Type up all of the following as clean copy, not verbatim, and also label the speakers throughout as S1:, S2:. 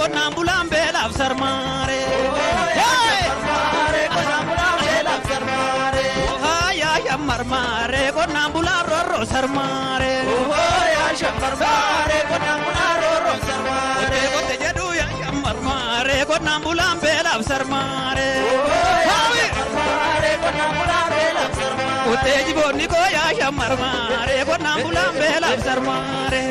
S1: qonnaan bulaan beelaaf sarmaare. Yaa shammarmaare qonnaan bulaan roorroo sarmaare. Yaa shammarmaare qonnaan bulaan roorroo sarmaare. Kote jedhu yaa shammarmaare qonnaan bulaan beelaaf sarmaare. Kote jiboonni koo yaa shammarmaare qonnaan bulaan beelaaf sarmaare.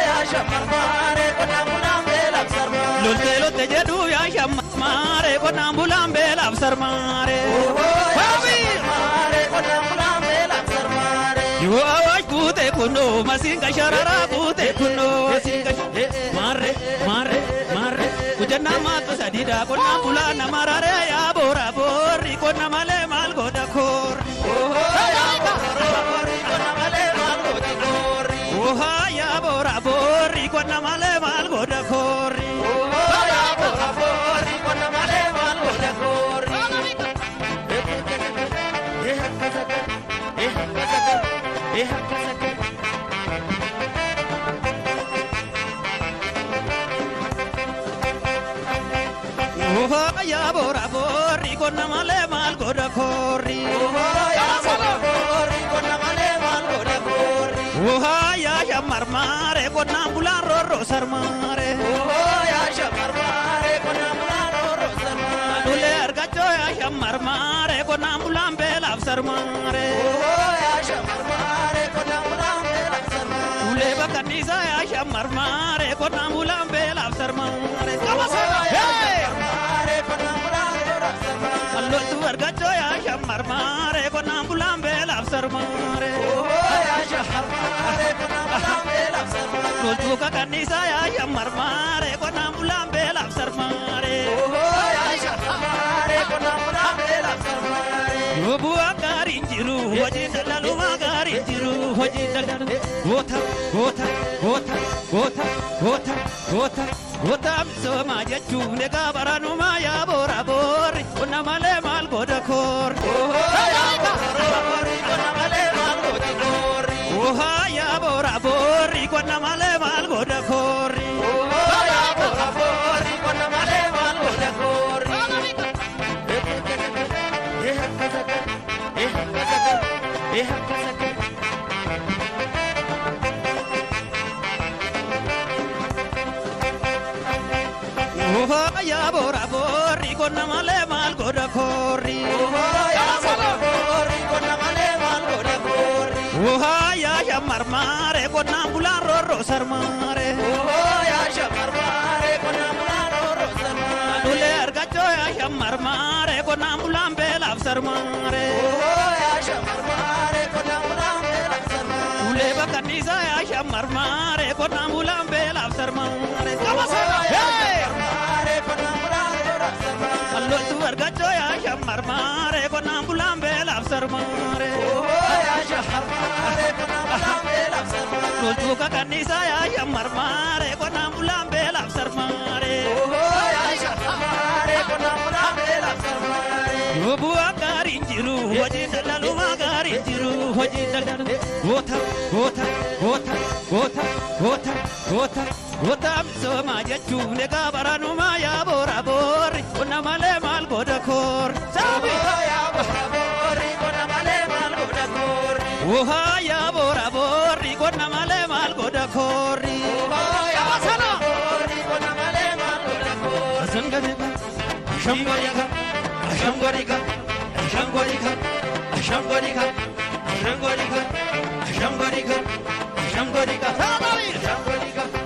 S1: Yaa shammarmaare qonnaan bulaan beelaaf sarmaare. Lolte jedhu yaa shammarmaare qonnaan bulaan beelaaf sarmaare. Yoo awwaaj kuute kunoo masiinqa shararaa kuute kunoo masiinqa maarre maarre maarre hojjannaa maatu sadiidha qonnaan bulaa nama raree yaa boora boorri qonna malee maal godha koorri. Yaa boora boorri qonna malee maal godha koorri. Yaa boora boorri qonna malee maal godha koorri. Yaa shammarmaare qonnaan bulaan roorroo sarmaare. Dulee argachoo yaa shammarmaare qonnaan bulaan beelaaf sarmaare. Ulee bakkanniisaa yaa shammarmaare qonnaan bulaan beelaaf sarmaare. Allootu argachoo yaa shammarmaare qonnaan bulaan beelaaf sarmaare. Loltuu kakkanniisaa yaa shammarmaare qonnaan bulaan beelaaf sarmaare. Yoo bu'aa gaariin jiru hojiin daldaluma gaariin jiru hojiin daldalu goota goota goota goota goota goota goota misoomaa jechuun egaa baranumaa yaa boora boorri qonna malee maal godha koorri. Yaa boora boorri qonna malee maal godha koorri. Yaa boora boorri qonna malee maal godha koorri. Yaa shammarmaare qonnaan bulaan roorroo sarmaare. Dulee argachoo yaa shammarmaare qonnaan bulaan beelaaf sarmaare. Ulee bakkanniisaa yaa shammarmaare qonnaan bulaan beelaaf sarmaare. Allootu argachoo yaa shammarmaare qonnaan bulaan beelaaf sarmaare. Loltuu kakkanniisaa yaa shammarmaare qonnaan bulaan beelaaf sarmaare. Yoo bu'aa gaariin jiru hojiin daldaluma gaariin jiru hojiin daldalu goota goota goota goota goota goota goota misoomaa jechuun egaa baranumaa yaa boora boorri qonna malee maal godha koorri. Yaa boora boorri qonna malee maal godha koorri. Yaa boora boorri qonna malee maal godha koorri. Ashangorika, Ashangorika, Ashangorika, Ashangorika, Ashangorika, Ashangorika, Ashangorika, Ashangorika.